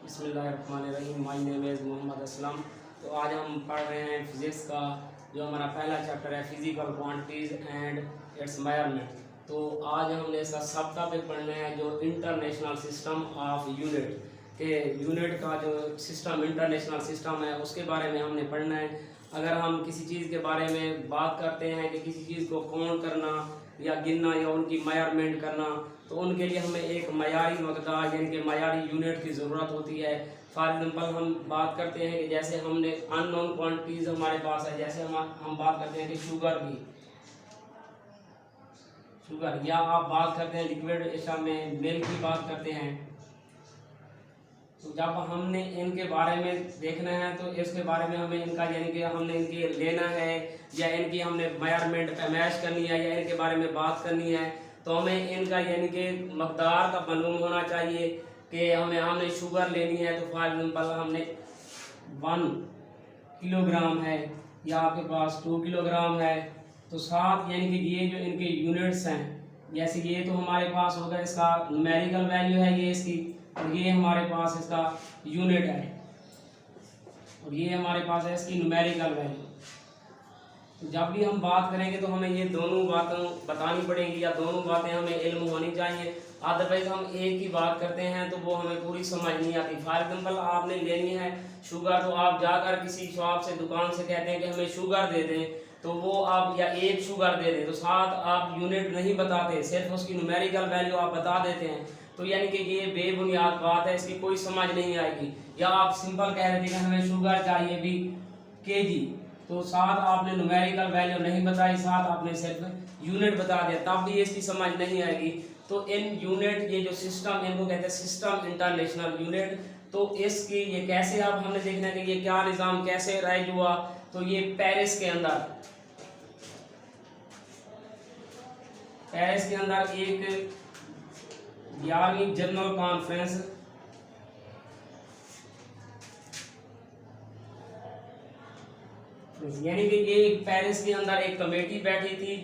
बिस्मिल्लाहिर्रहमानिर्रहीम। My name is Mohammad Aslam. तो आज हम पढ़ रहे हैं फिज़िक्स का जो हमारा पहला चैप्टर है physical quantities and it's measurement. तो आज हमने इसका सब टॉपिक पढ़ना है जो इंटरनेशनल सिस्टम ऑफ यूनिट के यूनिट का जो सिस्टम इंटरनेशनल सिस्टम है उसके बारे में हमने पढ़ना है। अगर हम किसी चीज़ के बारे में बात करते हैं कि किसी चीज़ को काउंट करना या गिनना या उनकी मेजरमेंट करना, तो उनके लिए हमें एक मयारी मकदार यानी कि मयारी यूनिट की ज़रूरत होती है। फॉर एग्जांपल हम बात करते हैं कि जैसे हमने अननोन क्वांटिटीज़ हमारे पास है, जैसे हम बात करते हैं कि शुगर या आप बात करते हैं लिक्विड एशिया में मिल्क की बात करते हैं। तो जब हमने इनके बारे में देखना है तो इसके बारे में हमें इनका यानी कि हमने इनके लेना है या इनकी हमने मेजरमेंट पैमाइश करनी है या इनके बारे में बात करनी है, तो हमें इनका यानी कि मकदार का मालूम होना चाहिए कि हमने शुगर लेनी है। तो फॉर एग्जांपल हमने 1 किलोग्राम है या आपके पास 2 किलोग्राम है, तो साथ यानी कि ये जो इनके यूनिट्स हैं, जैसे ये तो हमारे पास होगा इसका न्यूमेरिकल वैल्यू है ये इसकी, और ये हमारे पास इसका यूनिट है और ये हमारे पास है इसकी न्यूमेरिकल वैल्यू। तो जब भी हम बात करेंगे तो हमें ये दोनों बातें बतानी पड़ेंगी या दोनों बातें हमें इल्म होनी चाहिए। अदरवाइज हम एक ही बात करते हैं तो वो हमें पूरी समझ नहीं आती। फॉर एग्जांपल आपने लेनी है शुगर, तो आप जाकर किसी शॉप से दुकान से कहते हैं कि हमें शुगर दे दें, तो वो आप या एक शुगर दे दें, तो साथ आप यूनिट नहीं बताते, सिर्फ उसकी न्यूमेरिकल वैल्यू आप बता देते हैं। तो यानी कि ये बेबुनियाद बात है, इसकी कोई समझ नहीं आएगी। या आप सिंपल कह रहे थे कि हमें शुगर चाहिए भी केजी, तो साथ आपने न्यूमेरिकल वैल्यू नहीं बताई, साथ आपने सिर्फ यूनिट बता दिया, तब भी इसकी समझ नहीं आएगी। तो इन यूनिट ये जो सिस्टम इनको कहते हैं सिस्टम इंटरनेशनल यूनिट। तो इसकी ये कैसे अब हमने देखना है कि ये क्या निज़ाम कैसे राइज हुआ। तो ये पेरिस के अंदर एक 11वीं जनरल कॉन्फ्रेंस यानी कि ये पेरिस के अंदर एक कमेटी बैठी थी,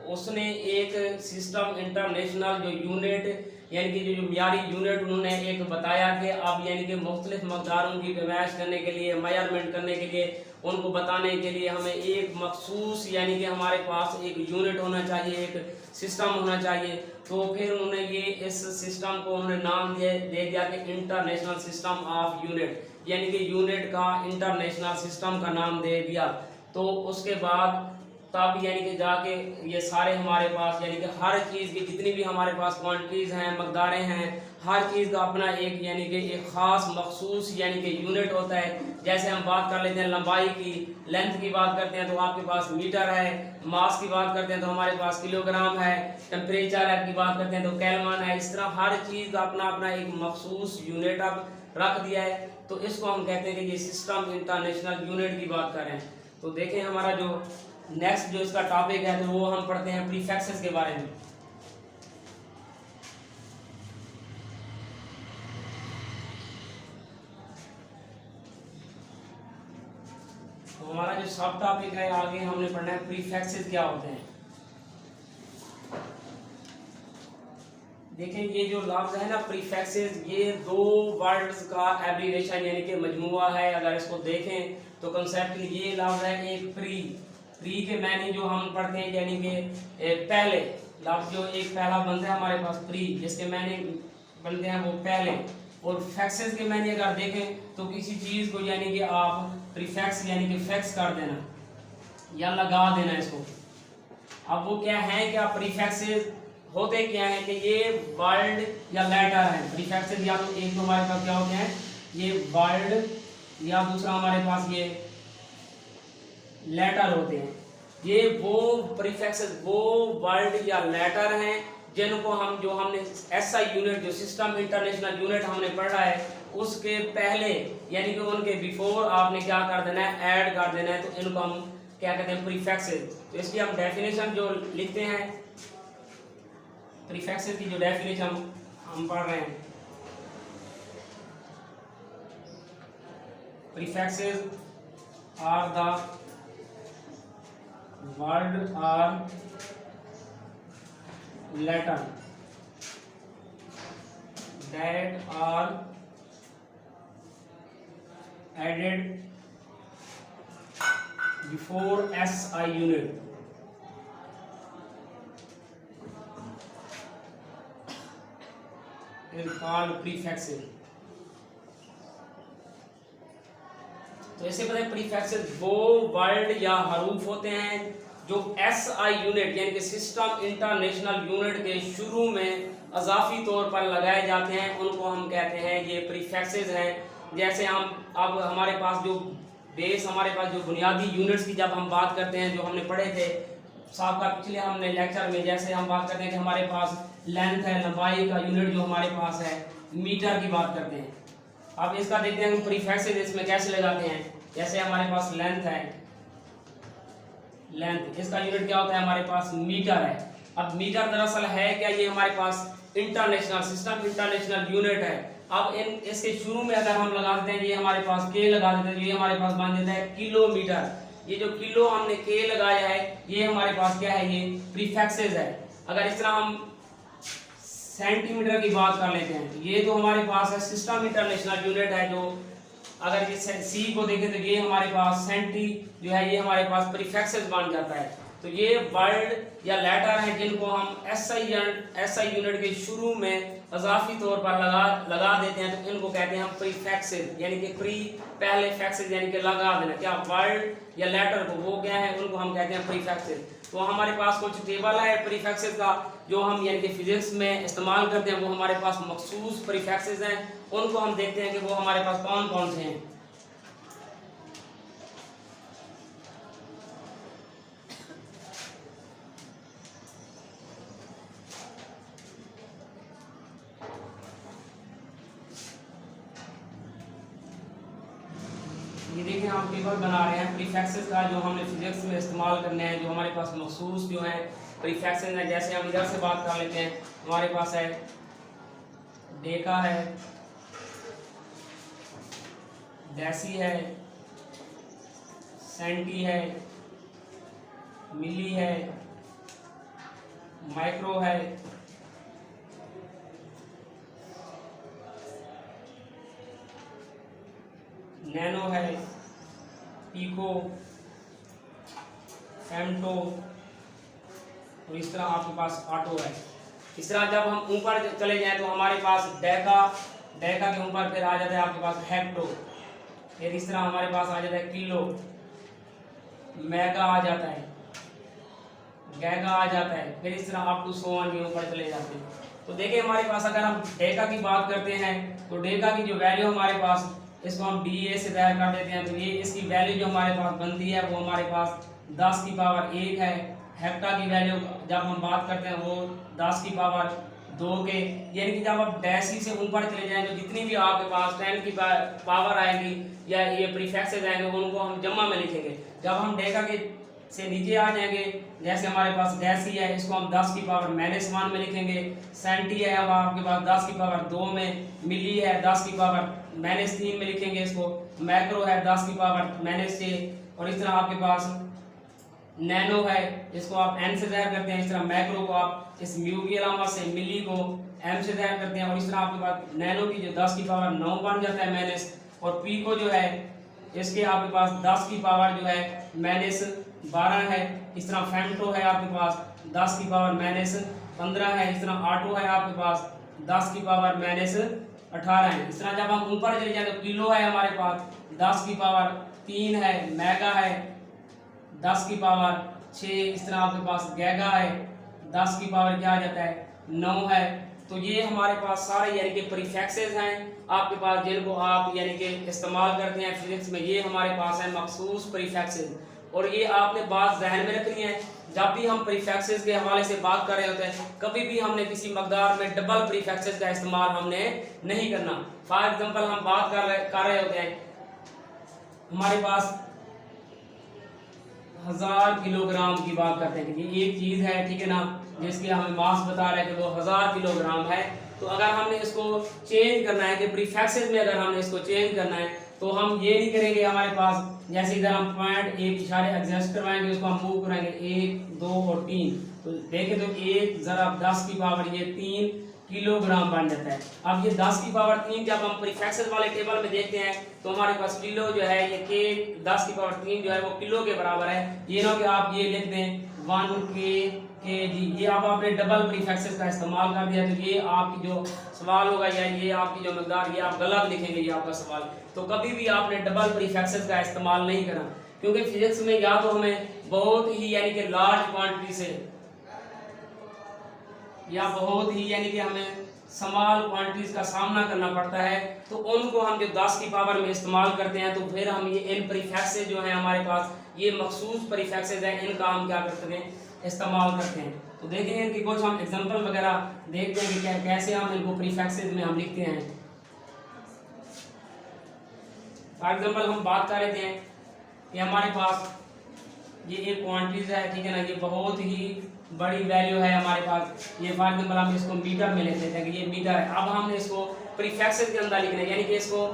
उसने एक सिस्टम इंटरनेशनल जो यूनिट यानी कि जो मियारी यूनिट उन्होंने एक बताया कि अब यानी कि मुख्तलिफ मकदारों की पैमाइश करने के लिए मेजरमेंट करने के लिए उनको बताने के लिए हमें एक मखसूस यानी कि हमारे पास एक यूनिट होना चाहिए, एक सिस्टम होना चाहिए। तो फिर उन्होंने ये इस सिस्टम को उन्होंने नाम दे दिया कि इंटरनेशनल सिस्टम ऑफ यूनिट, यानी कि यूनिट का इंटरनेशनल सिस्टम का नाम दे दिया। तो उसके बाद तब यानी कि जाके ये सारे हमारे पास यानी कि हर चीज़ की जितनी भी हमारे पास क्वांटिटीज़ हैं मकदारें हैं, हर चीज़ का अपना एक यानी कि एक ख़ास मखसूस यानी कि यूनिट होता है। जैसे हम बात कर लेते हैं लंबाई की, लेंथ की बात करते हैं तो आपके पास मीटर है, मास की बात करते हैं तो हमारे पास किलोग्राम है, टेम्परेचर की बात करते हैं तो केल्विन है। इस तरह हर चीज़ का अपना अपना एक मखसूस यूनिट अब रख दिया है। तो इसको हम कहते हैं कि ये सिस्टम इंटरनेशनल यूनिट की बात कर रहे हैं। तो देखें हमारा जो नेक्स्ट जो इसका टॉपिक है तो वो हम पढ़ते हैं प्रीफिक्सेस के बारे में। तो हमारा जो सब टॉपिक है आगे हमने पढ़ना है प्रीफिक्सेस क्या होते हैं। देखें ये जो लफ्ज है ना प्रीफिक्सेस, ये दो वर्ड्स का एब्रीविएशन यानी कि मजमुआ है। अगर इसको देखें तो कंसेप्ट ये लफ्ज है एक प्री के मैंने जो हम पढ़ते हैं यानी कि पहले लफ्ज जो एक पहला बनता है हमारे पास प्री, जिसके मैंने बनते हैं वो पहले। और फैक्सेस के मैंने अगर देखें तो किसी चीज़ को यानी कि आप प्रीफिक्स यानी कि फिक्स कर देना या लगा देना इसको। अब वो क्या है, क्या प्रीफिक्सेस होते क्या है कि ये वर्ड या लेटर है। प्रीफिक्सेस या तो एक तो हमारे पास क्या होते हैं ये वर्ड या दूसरा हमारे पास ये लेटर होते हैं। ये वो प्रीफिक्सेस वो वर्ड या लेटर हैं जिनको हम जो हमने ऐसा यूनिट जो सिस्टम इंटरनेशनल यूनिट हमने पढ़ा है उसके पहले यानी कि उनके बिफोर आपने क्या कर देना है ऐड कर देना है। तो इनको हम क्या कहते हैं प्रीफिक्सेस। तो इसकी हम डेफिनेशन जो लिखते हैं प्रीफिक्सेस की जो डेफिनेशन हम पढ़ रहे हैं, prefixes are the word or letter that are added before SI unit is called prefixes। तो ऐसे पता है प्रीफिक्सेस वो वर्ड या हरूफ होते हैं जो SI यूनिट यानी कि सिस्टम इंटरनेशनल यूनिट के शुरू में अजाफी तौर पर लगाए जाते हैं, उनको हम कहते हैं ये प्रीफिक्सेस हैं। जैसे हम अब हमारे पास जो बेस, हमारे पास जो बुनियादी यूनिट्स की जब हम बात करते हैं, जो हमने पढ़े थे साहब का पिछले हमने लेक्चर में, जैसे हम बात करते हैं कि हमारे पास लेंथ है, लंबाई का यूनिट जो हमारे पास है, मीटर की बात करते हैं। अब इसका देखते हैं हम प्रीफिक्सेस इसमें कैसे लगाते हैं। जैसे हमारे पास लेंथ है, लेंथ इसका यूनिट क्या होता है, हमारे पास मीटर है। अब मीटर दरअसल है क्या, ये हमारे पास इंटरनेशनल सिस्टम इंटरनेशनल यूनिट है। अब इसके शुरू में अगर हम लगा देते हैं, ये हमारे पास के लगा देते हैं, ये हमारे पास बन जाता है किलोमीटर। ये जो किलो हमने के लगाया है, ये हमारे पास क्या है, ये प्रीफिक्सेस है। अगर इस तरह हम सेंटीमीटर की बात कर लेते हैं, ये तो हमारे पास है सिस्टम इंटरनेशनल यूनिट है। जो अगर ये सी को देखें तो ये हमारे पास सेंटी जो है, ये हमारे पास प्रीफिक्सेस बन जाता है। तो ये वर्ड या लेटर हैं जिनको हम एसआई यूनिट के शुरू में अजाफी तौर पर लगा देते हैं, तो इनको कहते हैं हम प्रीफिक्सेस, यानी कि प्री पहले फिक्सेस यानी कि लगा देना क्या वर्ड या लेटर को, वो क्या है, उनको हम कहते हैं प्रीफिक्सेस। तो हमारे पास कुछ टेबल है प्रीफिक्सेस का जो हम यानी कि फिजिक्स में इस्तेमाल करते हैं, वो हमारे पास मखसूस प्रीफिक्सेस हैं। उनको हम देखते हैं कि वो हमारे पास कौन कौन से हैं। ये देखिए हम टेबल बना रहे हैं प्रीफिक्सेस का, जो हमने फिजिक्स में इस्तेमाल करने हैं, जो हमारे पास मखसूस जो है प्रीफिक्सेस हैं। जैसे हम इधर से बात कर लेते हैं, हमारे पास है डेका है, डेसी है, सेंटी है, मिली है, माइक्रो है, नैनो है, पीको, फेमटो, और इस तरह आपके पास ऑटो है। इस तरह जब हम ऊपर चले जाएं तो हमारे पास डेका के ऊपर फिर आ जाता है आपके पास हेक्टो, फिर इस तरह हमारे पास आ जाता है किलो, मेगा आ जाता है, गैगा आ जाता है, फिर इस तरह आप टू सो ऑन के ऊपर चले जाते हैं। तो देखिए हमारे पास अगर हम डेका की बात करते हैं तो डेका की जो वैल्यू हमारे पास, इसको हम DA से ज़ाहिर कर देते हैं, तो ये इसकी वैल्यू जो हमारे पास बनती है वो हमारे पास 10 की पावर 1 है। हेक्टा की वैल्यू जब हम बात करते हैं वो 10 की पावर 2 के, यानी कि जब आप डेसी से ऊपर चले जाएं तो जितनी भी आपके पास 10 की पावर आएगी या ये प्रीफिक्सेस आएंगे उनको हम जम्मा में लिखेंगे। जब हम डेका के से नीचे आ जाएंगे, जैसे हमारे पास डेसी है, इसको हम 10 की पावर -1 में लिखेंगे। सेंटी है अब आपके पास 10 की पावर 2 में, मिली है 10 की पावर -3 में लिखेंगे इसको, मैक्रो है 10 की पावर -6, और इस तरह आपके पास नैनो है, इसको आप n से ज़ाहिर करते हैं। इस तरह मैक्रो को आप इस म्यू की अलामत से, मिली को m से ज़ाहिर करते हैं, और इस तरह आपके पास नैनो की जो 10 की पावर 9 बन जाता है माइनस, और पी को जो है इसके आपके पास 10 की पावर जो है -12 है। इस तरह फेमटो है आपके पास 10 की पावर -15 है। इस तरह ऑटो है आपके पास 10 की पावर -18 है। इस तरह जब हम ऊपर चले जाए तो किलो है हमारे पास 10 की पावर 3 है, मेगा है 10 की पावर 6, इस तरह आपके पास गैगा है 10 की पावर क्या आ जाता है 9 है। तो ये हमारे पास सारे यानी कि प्रीफिक्सेस हैं आपके पास, जिनको आप यानी कि इस्तेमाल करते हैं फिजिक्स में। ये हमारे पास है मखसूस प्रीफिक्सेस, और ये आपने बात जहन में रखनी है जब भी हम प्रीफिक्सेस के हवाले से बात कर रहे होते हैं, कभी भी हमने किसी मकदार में डबल प्रीफिक्सेस का इस्तेमाल हमने नहीं करना। फॉर एग्जांपल हम बात कर रहे होते हैं, हमारे पास 1000 किलोग्राम की बात करते हैं कि ये एक चीज़ है, ठीक है ना, जिसकी हमें मास बता रहे हैं कि वो 1000 किलोग्राम है। तो अगर हमने इसको चेंज करना है कि प्रीफिक्सेस में अगर हमने इसको चेंज करना है तो हम ये नहीं करेंगे, हमारे पास जैसे इधर हम पॉइंट एक इशारे एडजस्ट करवाएंगे, उसको हम मूव कराएंगे 1, 2 और 3। तो देखें तो 1 ज़रा 10 की पावर ये 3, किलोग्राम बन जाता है। अब ये 10 की पावर 3 जब हम प्रीफिक्सेस वाले टेबल में देखते हैं तो हमारे पास किलो जो है ये के 10 की पावर 3 जो है वो किलो के बराबर है। ये ना कि आप ये लिख दें 1 kg, ये अब आपने डबल प्रीफिक्सेस का इस्तेमाल कर दिया, तो ये आपकी जो सवाल होगा या ये आपकी जो मकदार ये आप गलत लिखेंगे, ये आपका सवाल। तो कभी भी आपने डबल प्रीफिक्सेस का इस्तेमाल नहीं करना, क्योंकि फिजिक्स में या तो हमें बहुत ही यानी कि लार्ज क्वांटिटी से या बहुत ही यानी कि हमें स्मॉल क्वांटिटीज का सामना करना पड़ता है, तो उनको हम जो 10 की पावर में इस्तेमाल करते हैं तो फिर हम ये इन प्रीफिक्सेस जो है हमारे पास ये मखसूस प्रीफिक्सेस हैं, इनका हम क्या करते हैं इस्तेमाल करते हैं। तो देखेंगे इनकी कुछ हम एग्जांपल वगैरह देखते हैं कि कैसे हम इनको प्रीफिक्सेस में हम लिखते हैं। फॉर एग्जांपल हम बात कर रहे थे कि हमारे पास ये एक क्वांटिटीज है, ठीक है ना, ये बहुत ही बड़ी वैल्यू है हमारे पास। ये फॉर एग्जांपल हम इसको मीटर में लेते हैं कि ये मीटर है। अब हमने इसको प्रीफिक्सेस के अंदर लिखना है, यानी कि इसको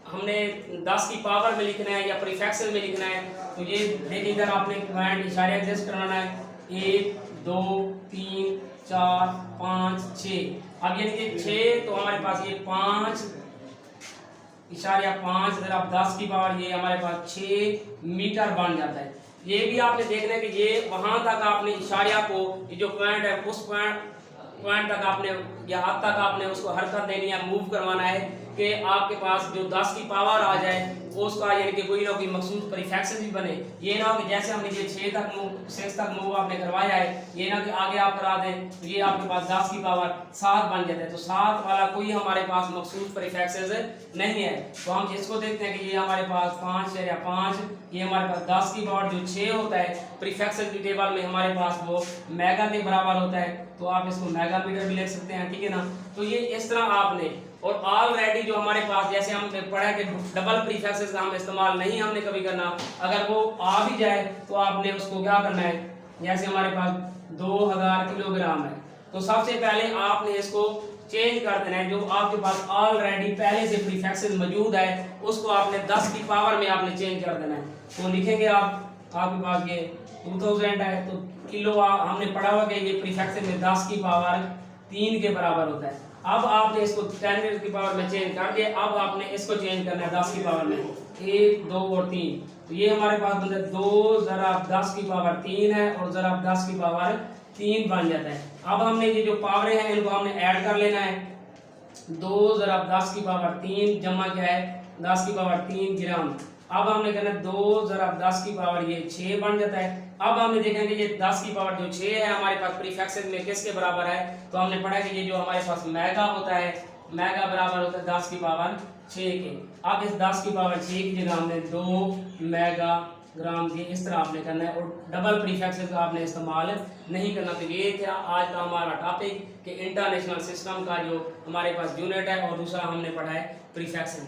हमने 10 की पावर में लिखना है या प्रीफिक्सेस में लिखना है। तो ये देखिए इधर आपने पॉइंट इशारा एडजस्ट कराना है 1 2 3 4 5 6। अब यानी कि 6 तो हमारे पास ये 5 इशारा 5 इधर आप 10 की पावर ये हमारे पास 6 मीटर बन जाता है। ये भी आपने देखना है कि ये वहां तक आपने इशारिया को ये जो पॉइंट है उस पॉइंट तक आपने या अब तक आपने उसको हरकत देनी है, मूव करवाना है कि आपके पास जो 10 की पावर आ जाए उसका यानी कि कोई ना कोई मखसूस प्रीफिक्सेस भी बने। ये ना कि जैसे हमने ये 6 तक मूव आपने करवाया है, ये ना कि आगे आप करा दें तो ये आपके पास 10 की पावर 7 बन जाता है। तो 7 वाला कोई हमारे पास मखसूस प्रीफिक्सेस नहीं है। तो हम इसको देखते हैं कि ये हमारे पास 5 ये हमारे पास 10 की पावर जो 6 होता है प्रीफिक्सेस की टेबल में हमारे पास वो मेगा के बराबर होता है, तो आप इसको मेगामीटर भी लिख सकते हैं, ठीक है ना। तो ये इस तरह आपने और ऑलरेडी जो हमारे पास जैसे हमने पढ़ा है कि डबल प्रीफिक्सेस का हम इस्तेमाल नहीं हमने कभी करना, अगर वो आ भी जाए तो आपने उसको क्या करना है, जैसे हमारे पास 2000 किलोग्राम है तो सबसे पहले आपने इसको चेंज कर देना है। जो आपके पास ऑलरेडी पहले से प्रीफिक्सेस मौजूद है उसको आपने 10 की पावर में आपने चेंज कर देना है। तो लिखेंगे आपके पास ये 2000 है तो किलो हमने पढ़ा हुआ कि ये प्रीफिक्सेस में 10 की पावर 3 के बराबर होता है। अब आपने इसको 10 की पावर में चेंज कर दिया, अब आपने इसको चेंज करना है 10 की पावर में 1 2 और 3। तो ये हमारे पास बनता है 2 जरा 10 की पावर 3 है और जरा 10 की पावर 3 बन जाता है। अब हमने ये जो पावरें हैं इनको हमने ऐड कर लेना है। 2 जरा 10 की पावर 3 जमा क्या है 10 की पावर 3 ग्राम। अब हमने कहना 2 जरा 10 की पावर ये 6 बन जाता है। अब हमने देखा कि ये 10 की पावर जो 6 है हमारे पास प्रीफिक्सेस में किसके बराबर है, तो हमने पढ़ा कि ये जो हमारे पास मेगा होता है मेगा बराबर होता है 10 की पावर 6 के। अब इस 10 की पावर 6 की जगह हमने 2 मेगा ग्राम की इस तरह आपने करना है और डबल प्रीफिक्सेस का आपने इस्तेमाल नहीं करना। तो ये था आज का हमारा टॉपिक कि इंटरनेशनल सिस्टम का जो हमारे पास यूनिट है और दूसरा हमने पढ़ा है प्रीफिक्सेस।